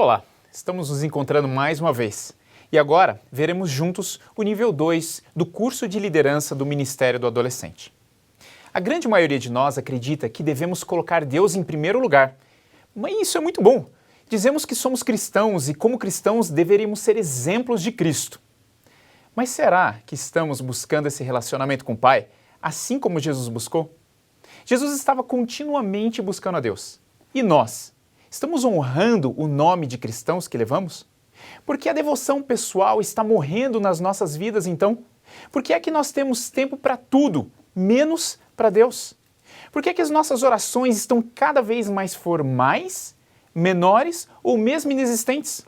Olá, estamos nos encontrando mais uma vez. E agora veremos juntos o nível 2 do curso de liderança do Ministério do Adolescente. A grande maioria de nós acredita que devemos colocar Deus em primeiro lugar. Mas isso é muito bom. Dizemos que somos cristãos e, como cristãos, deveríamos ser exemplos de Cristo. Mas será que estamos buscando esse relacionamento com o Pai, assim como Jesus buscou? Jesus estava continuamente buscando a Deus. E nós? Estamos honrando o nome de cristãos que levamos? Por que a devoção pessoal está morrendo nas nossas vidas, então? Por que é que nós temos tempo para tudo, menos para Deus? Por que é que as nossas orações estão cada vez mais formais, menores ou mesmo inexistentes?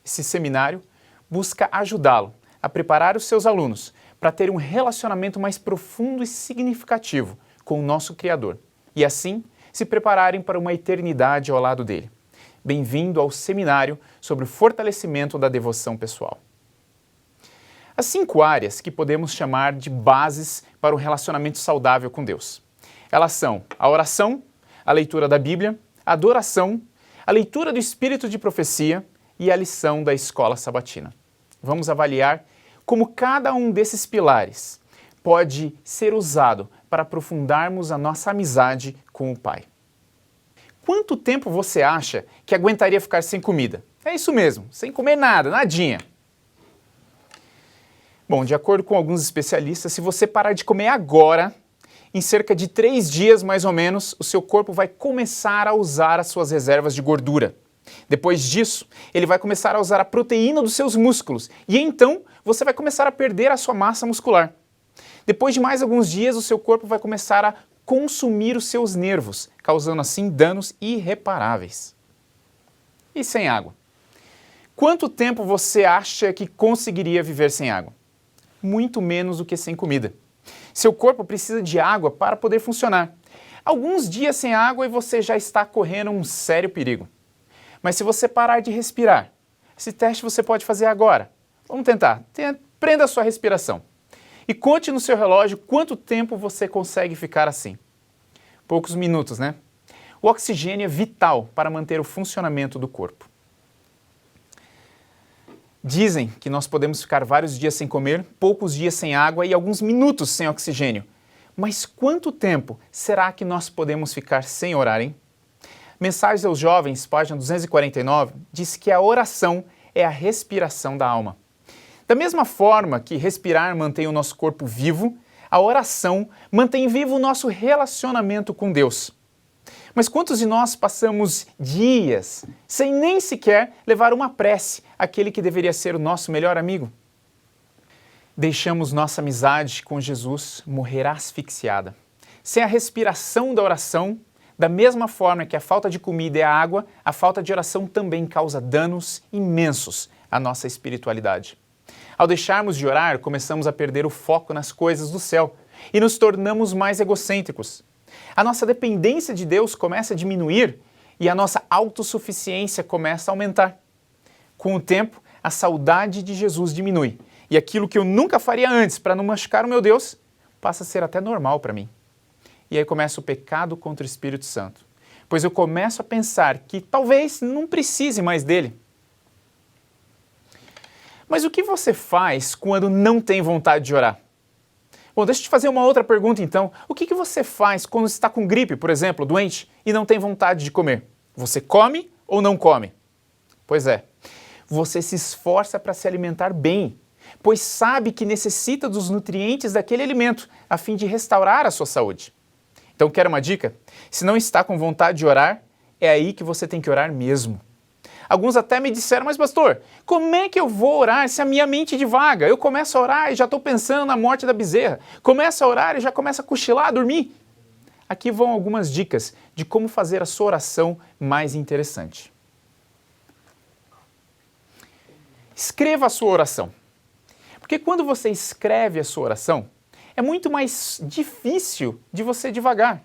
Esse seminário busca ajudá-lo a preparar os seus alunos para ter um relacionamento mais profundo e significativo com o nosso Criador e assim se prepararem para uma eternidade ao lado dele. Bem-vindo ao seminário sobre o fortalecimento da devoção pessoal. As 5 áreas que podemos chamar de bases para um relacionamento saudável com Deus. Elas são a oração, a leitura da Bíblia, a adoração, a leitura do espírito de profecia e a lição da escola sabatina. Vamos avaliar como cada um desses pilares pode ser usado para aprofundarmos a nossa amizade com o Pai. Quanto tempo você acha que aguentaria ficar sem comida? É isso mesmo, sem comer nada, nadinha. Bom, de acordo com alguns especialistas, se você parar de comer agora, em cerca de 3 dias mais ou menos, o seu corpo vai começar a usar as suas reservas de gordura. Depois disso, ele vai começar a usar a proteína dos seus músculos e então você vai começar a perder a sua massa muscular. Depois de mais alguns dias, o seu corpo vai começar a consumir os seus nervos, causando assim danos irreparáveis. E sem água? Quanto tempo você acha que conseguiria viver sem água? Muito menos do que sem comida. Seu corpo precisa de água para poder funcionar. Alguns dias sem água e você já está correndo um sério perigo. Mas se você parar de respirar, esse teste você pode fazer agora. Vamos tentar. Prenda a sua respiração. E conte no seu relógio quanto tempo você consegue ficar assim. Poucos minutos, né? O oxigênio é vital para manter o funcionamento do corpo. Dizem que nós podemos ficar vários dias sem comer, poucos dias sem água e alguns minutos sem oxigênio. Mas quanto tempo será que nós podemos ficar sem orar, hein? Mensagens aos Jovens, página 249, diz que a oração é a respiração da alma. Da mesma forma que respirar mantém o nosso corpo vivo, a oração mantém vivo o nosso relacionamento com Deus. Mas quantos de nós passamos dias sem nem sequer levar uma prece àquele que deveria ser o nosso melhor amigo? Deixamos nossa amizade com Jesus morrer asfixiada. Sem a respiração da oração, da mesma forma que a falta de comida é a água, a falta de oração também causa danos imensos à nossa espiritualidade. Ao deixarmos de orar, começamos a perder o foco nas coisas do céu e nos tornamos mais egocêntricos. A nossa dependência de Deus começa a diminuir e a nossa autossuficiência começa a aumentar. Com o tempo, a saudade de Jesus diminui e aquilo que eu nunca faria antes para não machucar o meu Deus passa a ser até normal para mim. E aí começa o pecado contra o Espírito Santo, pois eu começo a pensar que talvez não precise mais dele. Mas o que você faz quando não tem vontade de orar? Bom, deixa eu te fazer uma outra pergunta então. O que você faz quando está com gripe, por exemplo, doente, e não tem vontade de comer? Você come ou não come? Pois é, você se esforça para se alimentar bem, pois sabe que necessita dos nutrientes daquele alimento a fim de restaurar a sua saúde. Então, quer uma dica? Se não está com vontade de orar, é aí que você tem que orar mesmo. Alguns até me disseram, mas pastor, como é que eu vou orar se a minha mente divaga? Eu começo a orar e já estou pensando na morte da bezerra. Começo a orar e já começo a cochilar, a dormir. Aqui vão algumas dicas de como fazer a sua oração mais interessante. Escreva a sua oração. Porque quando você escreve a sua oração, é muito mais difícil de você divagar.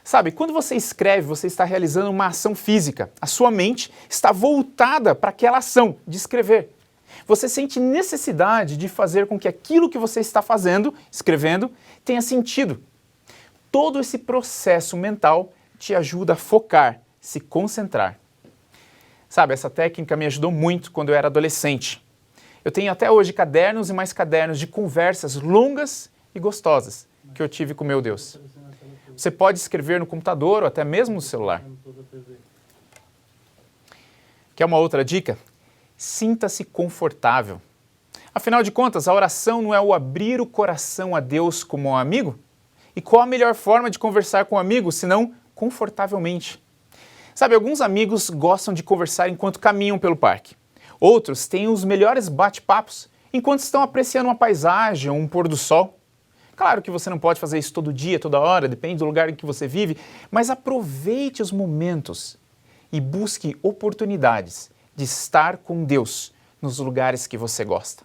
Sabe, quando você escreve, você está realizando uma ação física. A sua mente está voltada para aquela ação de escrever. Você sente necessidade de fazer com que aquilo que você está fazendo, escrevendo, tenha sentido. Todo esse processo mental te ajuda a focar, se concentrar. Sabe, essa técnica me ajudou muito quando eu era adolescente. Eu tenho até hoje cadernos e mais cadernos de conversas longas e gostosas que eu tive com meu Deus. Você pode escrever no computador ou até mesmo no celular. Quer uma outra dica? Sinta-se confortável. Afinal de contas, a oração não é o abrir o coração a Deus como um amigo? E qual a melhor forma de conversar com um amigo, senão confortavelmente? Sabe, alguns amigos gostam de conversar enquanto caminham pelo parque. Outros têm os melhores bate-papos enquanto estão apreciando uma paisagem ou um pôr do sol. Claro que você não pode fazer isso todo dia, toda hora, depende do lugar em que você vive, mas aproveite os momentos e busque oportunidades de estar com Deus nos lugares que você gosta.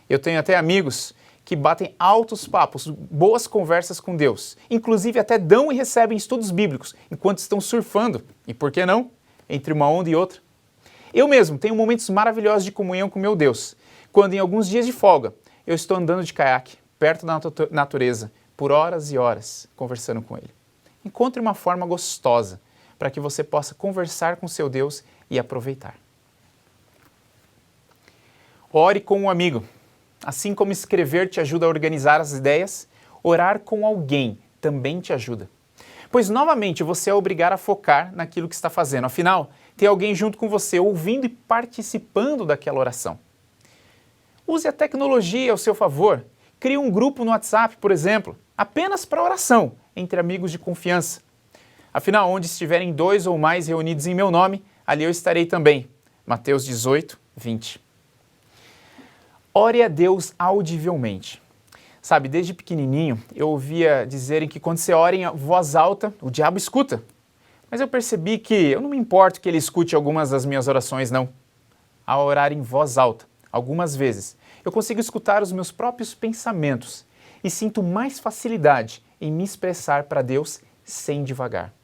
Eu tenho até amigos que batem altos papos, boas conversas com Deus, inclusive até dão e recebem estudos bíblicos enquanto estão surfando, e por que não, entre uma onda e outra. Eu mesmo tenho momentos maravilhosos de comunhão com meu Deus, quando em alguns dias de folga eu estou andando de caiaque, perto da natureza, por horas e horas, conversando com Ele. Encontre uma forma gostosa para que você possa conversar com seu Deus e aproveitar. Ore com um amigo. Assim como escrever te ajuda a organizar as ideias, orar com alguém também te ajuda. Pois, novamente, você é obrigado a focar naquilo que está fazendo. Afinal, tem alguém junto com você, ouvindo e participando daquela oração. Use a tecnologia ao seu favor. Crie um grupo no WhatsApp, por exemplo, apenas para oração, entre amigos de confiança. Afinal, onde estiverem 2 ou mais reunidos em meu nome, ali eu estarei também. Mateus 18, 20. Ore a Deus audivelmente. Sabe, desde pequenininho eu ouvia dizerem que quando você ora em voz alta, o diabo escuta. Mas eu percebi que eu não me importo que ele escute algumas das minhas orações, não. Ao orar em voz alta, algumas vezes, eu consigo escutar os meus próprios pensamentos e sinto mais facilidade em me expressar para Deus sem divagar.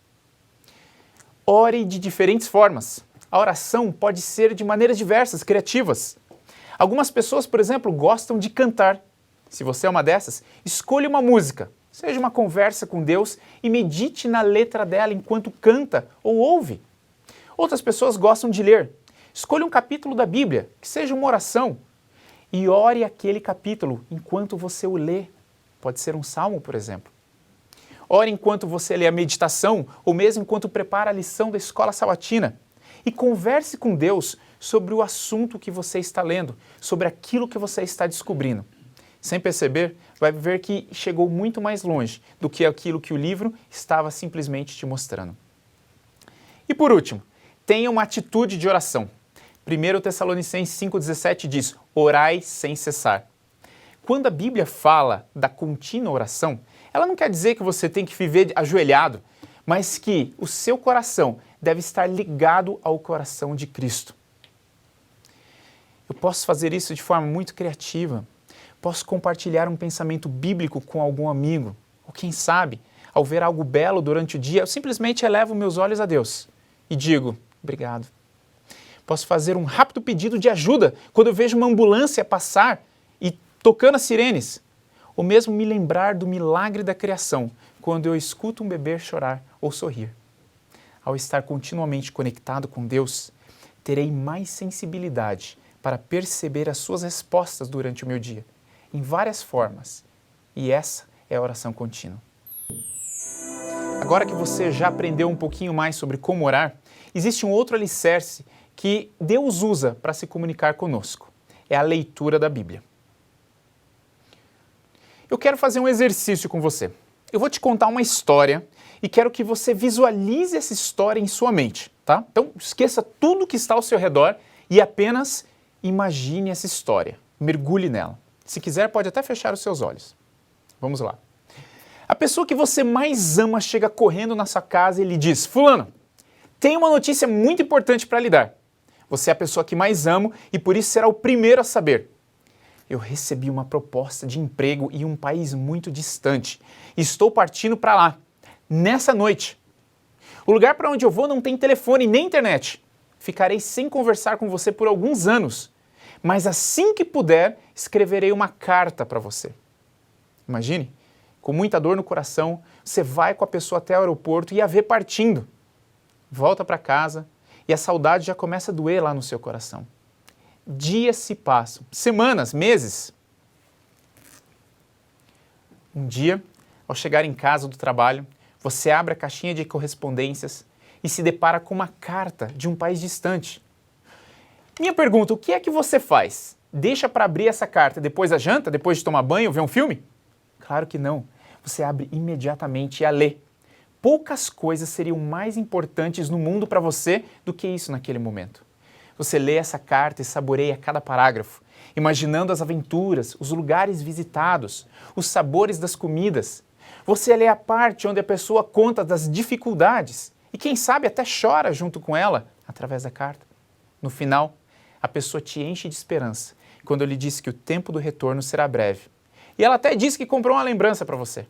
Ore de diferentes formas. A oração pode ser de maneiras diversas, criativas. Algumas pessoas, por exemplo, gostam de cantar. Se você é uma dessas, escolha uma música, seja uma conversa com Deus e medite na letra dela enquanto canta ou ouve. Outras pessoas gostam de ler. Escolha um capítulo da Bíblia, que seja uma oração, e ore aquele capítulo enquanto você o lê. Pode ser um salmo, por exemplo. Ore enquanto você lê a meditação ou mesmo enquanto prepara a lição da escola sabatina. E converse com Deus sobre o assunto que você está lendo, sobre aquilo que você está descobrindo. Sem perceber, vai ver que chegou muito mais longe do que aquilo que o livro estava simplesmente te mostrando. E por último, tenha uma atitude de oração. 1 Tessalonicenses 5,17 diz, orai sem cessar. Quando a Bíblia fala da contínua oração, ela não quer dizer que você tem que viver ajoelhado, mas que o seu coração deve estar ligado ao coração de Cristo. Eu posso fazer isso de forma muito criativa. Posso compartilhar um pensamento bíblico com algum amigo. Ou quem sabe, ao ver algo belo durante o dia, eu simplesmente elevo meus olhos a Deus e digo, obrigado. Posso fazer um rápido pedido de ajuda quando eu vejo uma ambulância passar e tocando as sirenes. Ou mesmo me lembrar do milagre da criação, quando eu escuto um bebê chorar ou sorrir. Ao estar continuamente conectado com Deus, terei mais sensibilidade para perceber as suas respostas durante o meu dia, em várias formas. E essa é a oração contínua. Agora que você já aprendeu um pouquinho mais sobre como orar, existe um outro alicerce que Deus usa para se comunicar conosco. É a leitura da Bíblia. Eu quero fazer um exercício com você. Eu vou te contar uma história e quero que você visualize essa história em sua mente, tá? Então, esqueça tudo que está ao seu redor e apenas imagine essa história, mergulhe nela. Se quiser, pode até fechar os seus olhos. Vamos lá. A pessoa que você mais ama chega correndo na sua casa e lhe diz, fulano, tem uma notícia muito importante para lhe dar. Você é a pessoa que mais amo e por isso será o primeiro a saber. Eu recebi uma proposta de emprego em um país muito distante. Estou partindo para lá, nessa noite. O lugar para onde eu vou não tem telefone nem internet. Ficarei sem conversar com você por alguns anos, mas assim que puder, escreverei uma carta para você. Imagine, com muita dor no coração, você vai com a pessoa até o aeroporto e a vê partindo. Volta para casa e a saudade já começa a doer lá no seu coração. Dias se passam, semanas, meses. Um dia, ao chegar em casa do trabalho, você abre a caixinha de correspondências e se depara com uma carta de um país distante. Minha pergunta, o que é que você faz? Deixa para abrir essa carta depois da janta, depois de tomar banho, ver um filme? Claro que não. Você abre imediatamente e a lê. Poucas coisas seriam mais importantes no mundo para você do que isso naquele momento. Você lê essa carta e saboreia cada parágrafo, imaginando as aventuras, os lugares visitados, os sabores das comidas. Você lê a parte onde a pessoa conta das dificuldades e, quem sabe, até chora junto com ela através da carta. No final, a pessoa te enche de esperança quando lhe diz que o tempo do retorno será breve. E ela até diz que comprou uma lembrança para você.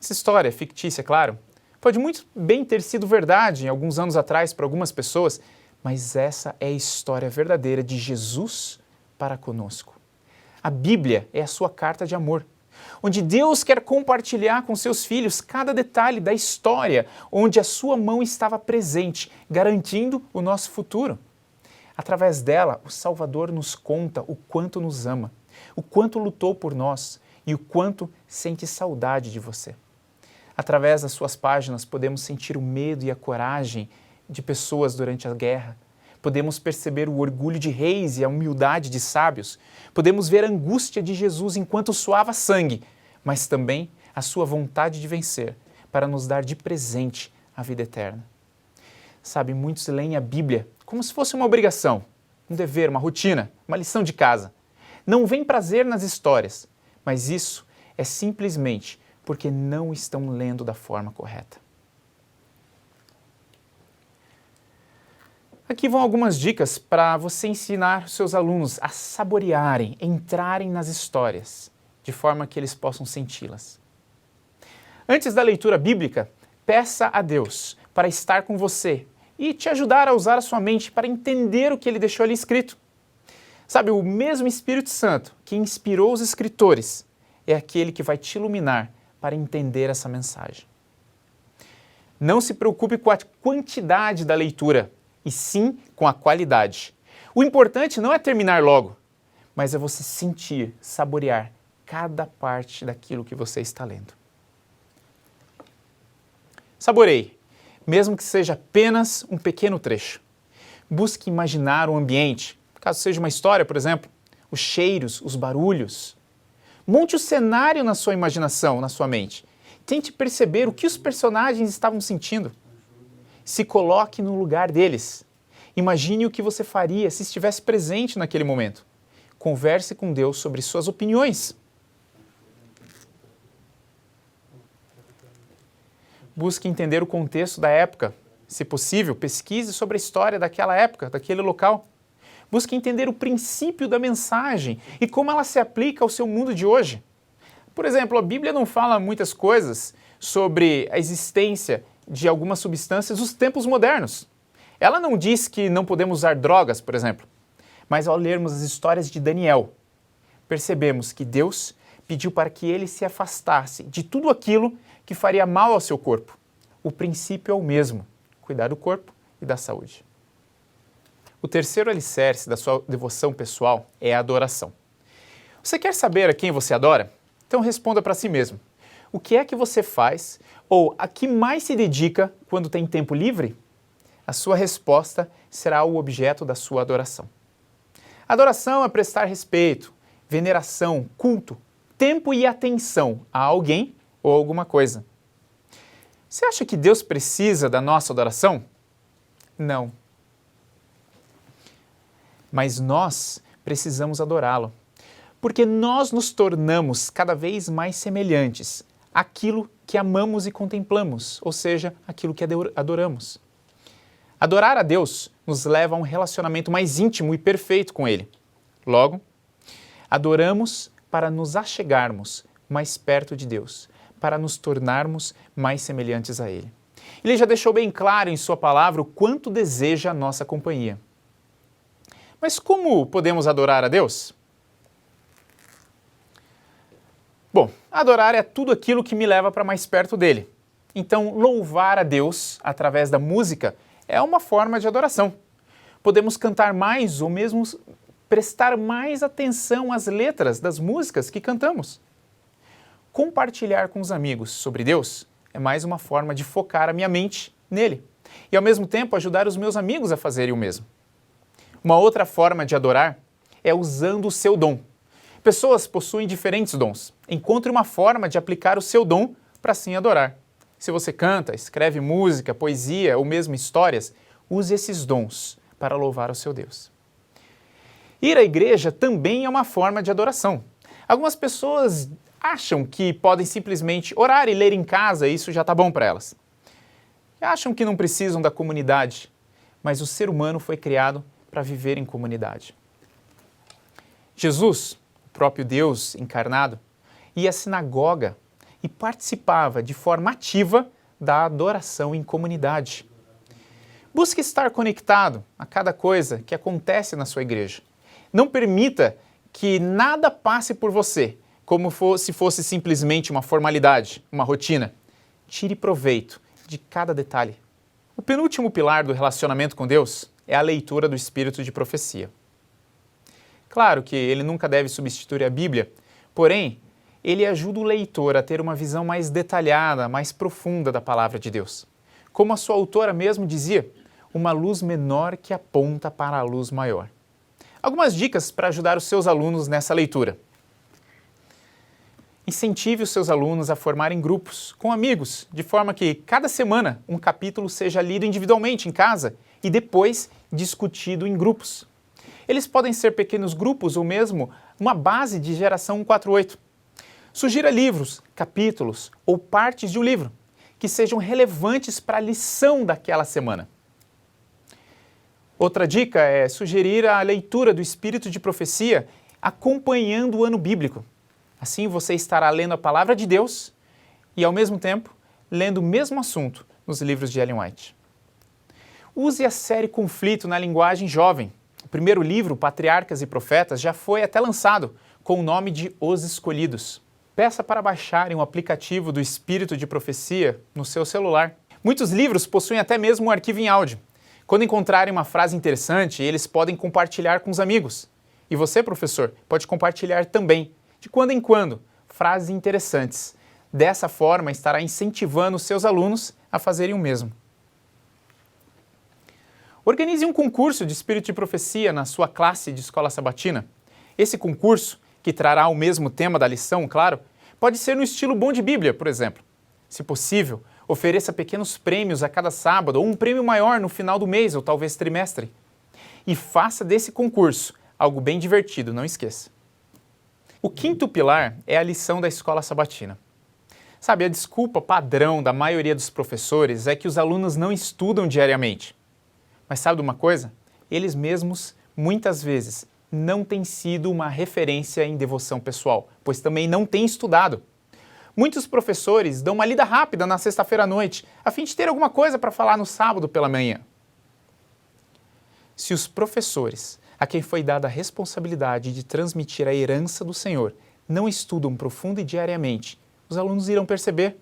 Essa história fictícia, claro, pode muito bem ter sido verdade em alguns anos atrás para algumas pessoas, mas essa é a história verdadeira de Jesus para conosco. A Bíblia é a sua carta de amor, onde Deus quer compartilhar com seus filhos cada detalhe da história, onde a sua mão estava presente, garantindo o nosso futuro. Através dela, o Salvador nos conta o quanto nos ama, o quanto lutou por nós e o quanto sente saudade de você. Através das suas páginas, podemos sentir o medo e a coragem de pessoas durante a guerra. Podemos perceber o orgulho de reis e a humildade de sábios. Podemos ver a angústia de Jesus enquanto suava sangue, mas também a sua vontade de vencer, para nos dar de presente a vida eterna. Sabe, muitos leem a Bíblia como se fosse uma obrigação, um dever, uma rotina, uma lição de casa. Não vem prazer nas histórias, mas isso é simplesmente porque não estão lendo da forma correta. Aqui vão algumas dicas para você ensinar seus alunos a saborearem, entrarem nas histórias, de forma que eles possam senti-las. Antes da leitura bíblica, peça a Deus para estar com você e te ajudar a usar a sua mente para entender o que Ele deixou ali escrito. Sabe, o mesmo Espírito Santo que inspirou os escritores é aquele que vai te iluminar para entender essa mensagem. Não se preocupe com a quantidade da leitura, e sim com a qualidade. O importante não é terminar logo, mas é você sentir, saborear cada parte daquilo que você está lendo. Saboreie, mesmo que seja apenas um pequeno trecho. Busque imaginar o ambiente, caso seja uma história, por exemplo, os cheiros, os barulhos. Monte o cenário na sua imaginação, na sua mente. Tente perceber o que os personagens estavam sentindo. Se coloque no lugar deles. Imagine o que você faria se estivesse presente naquele momento. Converse com Deus sobre suas opiniões. Busque entender o contexto da época. Se possível, pesquise sobre a história daquela época, daquele local. Busque entender o princípio da mensagem e como ela se aplica ao seu mundo de hoje. Por exemplo, a Bíblia não fala muitas coisas sobre a existência de algumas substâncias dos tempos modernos. Ela não diz que não podemos usar drogas, por exemplo. Mas ao lermos as histórias de Daniel, percebemos que Deus pediu para que ele se afastasse de tudo aquilo que faria mal ao seu corpo. O princípio é o mesmo: cuidar do corpo e da saúde. O terceiro alicerce da sua devoção pessoal é a adoração. Você quer saber a quem você adora? Então responda para si mesmo. O que é que você faz ou a que mais se dedica quando tem tempo livre? A sua resposta será o objeto da sua adoração. Adoração é prestar respeito, veneração, culto, tempo e atenção a alguém ou alguma coisa. Você acha que Deus precisa da nossa adoração? Não. Mas nós precisamos adorá-lo, porque nós nos tornamos cada vez mais semelhantes àquilo que amamos e contemplamos, ou seja, aquilo que adoramos. Adorar a Deus nos leva a um relacionamento mais íntimo e perfeito com Ele. Logo, adoramos para nos achegarmos mais perto de Deus, para nos tornarmos mais semelhantes a Ele. Ele já deixou bem claro em sua palavra o quanto deseja a nossa companhia. Mas como podemos adorar a Deus? Bom, adorar é tudo aquilo que me leva para mais perto dele. Então, louvar a Deus através da música é uma forma de adoração. Podemos cantar mais ou mesmo prestar mais atenção às letras das músicas que cantamos. Compartilhar com os amigos sobre Deus é mais uma forma de focar a minha mente nele e, ao mesmo tempo, ajudar os meus amigos a fazerem o mesmo. Uma outra forma de adorar é usando o seu dom. Pessoas possuem diferentes dons. Encontre uma forma de aplicar o seu dom para assim adorar. Se você canta, escreve música, poesia ou mesmo histórias, use esses dons para louvar o seu Deus. Ir à igreja também é uma forma de adoração. Algumas pessoas acham que podem simplesmente orar e ler em casa e isso já está bom para elas. Acham que não precisam da comunidade, mas o ser humano foi criado para viver em comunidade. Jesus, o próprio Deus encarnado, ia à sinagoga e participava de forma ativa da adoração em comunidade. Busque estar conectado a cada coisa que acontece na sua igreja. Não permita que nada passe por você, como se fosse simplesmente uma formalidade, uma rotina. Tire proveito de cada detalhe. O penúltimo pilar do relacionamento com Deus é a leitura do espírito de profecia. Claro que ele nunca deve substituir a Bíblia, porém, ele ajuda o leitor a ter uma visão mais detalhada, mais profunda da palavra de Deus. Como a sua autora mesmo dizia, uma luz menor que aponta para a luz maior. Algumas dicas para ajudar os seus alunos nessa leitura. Incentive os seus alunos a formarem grupos com amigos, de forma que cada semana um capítulo seja lido individualmente em casa e depois discutido em grupos. Eles podem ser pequenos grupos ou mesmo uma base de geração 148. Sugira livros, capítulos ou partes de um livro que sejam relevantes para a lição daquela semana. Outra dica é sugerir a leitura do espírito de profecia acompanhando o ano bíblico. Assim você estará lendo a palavra de Deus e, ao mesmo tempo, lendo o mesmo assunto nos livros de Ellen White. Use a série Conflito na linguagem jovem. O primeiro livro, Patriarcas e Profetas, já foi até lançado com o nome de Os Escolhidos. Peça para baixarem o aplicativo do Espírito de Profecia no seu celular. Muitos livros possuem até mesmo um arquivo em áudio. Quando encontrarem uma frase interessante, eles podem compartilhar com os amigos. E você, professor, pode compartilhar também, de quando em quando, frases interessantes. Dessa forma, estará incentivando os seus alunos a fazerem o mesmo. Organize um concurso de Espírito de Profecia na sua classe de escola sabatina. Esse concurso, que trará o mesmo tema da lição, claro, pode ser no estilo Bom de Bíblia, por exemplo. Se possível, ofereça pequenos prêmios a cada sábado ou um prêmio maior no final do mês ou talvez trimestre. E faça desse concurso algo bem divertido, não esqueça. O quinto pilar é a lição da escola sabatina. Sabe, a desculpa padrão da maioria dos professores é que os alunos não estudam diariamente. Mas sabe de uma coisa? Eles mesmos, muitas vezes, não têm sido uma referência em devoção pessoal, pois também não têm estudado. Muitos professores dão uma lida rápida na sexta-feira à noite, a fim de ter alguma coisa para falar no sábado pela manhã. Se os professores, a quem foi dada a responsabilidade de transmitir a herança do Senhor, não estudam profundo e diariamente, os alunos irão perceber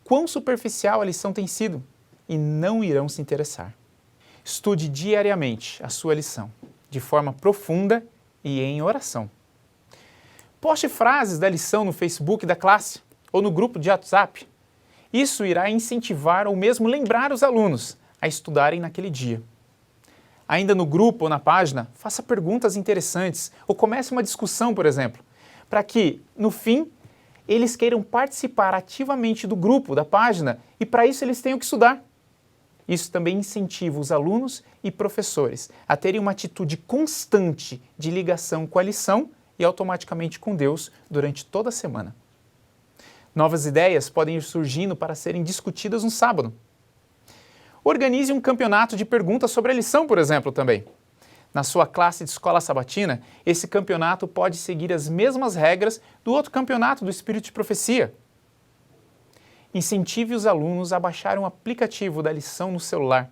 quão superficial a lição tem sido e não irão se interessar. Estude diariamente a sua lição, de forma profunda e em oração. Poste frases da lição no Facebook da classe ou no grupo de WhatsApp. Isso irá incentivar ou mesmo lembrar os alunos a estudarem naquele dia. Ainda no grupo ou na página, faça perguntas interessantes ou comece uma discussão, por exemplo, para que, no fim, eles queiram participar ativamente do grupo, da página, e para isso eles tenham que estudar. Isso também incentiva os alunos e professores a terem uma atitude constante de ligação com a lição e automaticamente com Deus durante toda a semana. Novas ideias podem ir surgindo para serem discutidas no sábado. Organize um campeonato de perguntas sobre a lição, por exemplo, também. Na sua classe de escola sabatina, esse campeonato pode seguir as mesmas regras do outro campeonato do Espírito de Profecia. Incentive os alunos a baixarem um aplicativo da lição no celular.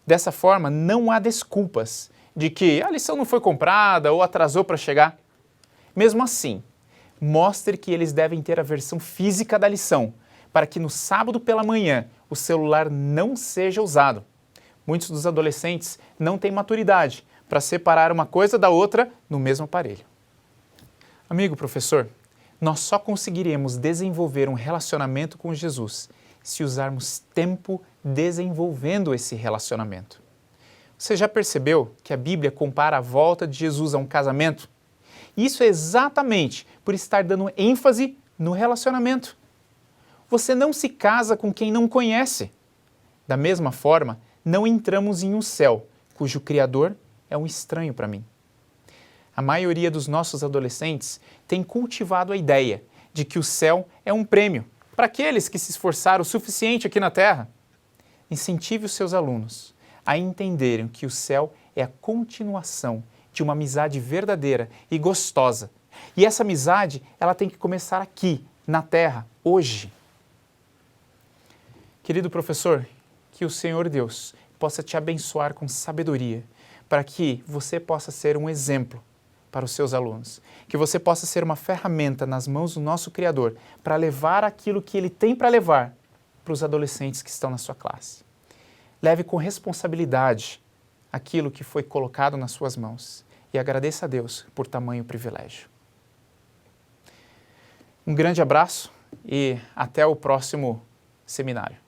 Dessa forma, não há desculpas de que a lição não foi comprada ou atrasou para chegar. Mesmo assim, mostre que eles devem ter a versão física da lição, para que no sábado pela manhã o celular não seja usado. Muitos dos adolescentes não têm maturidade para separar uma coisa da outra no mesmo aparelho. Amigo professor, nós só conseguiremos desenvolver um relacionamento com Jesus se usarmos tempo desenvolvendo esse relacionamento. Você já percebeu que a Bíblia compara a volta de Jesus a um casamento? Isso é exatamente por estar dando ênfase no relacionamento. Você não se casa com quem não conhece. Da mesma forma, não entramos em um céu cujo Criador é um estranho para mim. A maioria dos nossos adolescentes tem cultivado a ideia de que o céu é um prêmio para aqueles que se esforçaram o suficiente aqui na Terra. Incentive os seus alunos a entenderem que o céu é a continuação de uma amizade verdadeira e gostosa. E essa amizade, ela tem que começar aqui, na Terra, hoje. Querido professor, que o Senhor Deus possa te abençoar com sabedoria, para que você possa ser um exemplo para os seus alunos, que você possa ser uma ferramenta nas mãos do nosso Criador para levar aquilo que Ele tem para levar para os adolescentes que estão na sua classe. Leve com responsabilidade aquilo que foi colocado nas suas mãos e agradeça a Deus por tamanho privilégio. Um grande abraço e até o próximo seminário.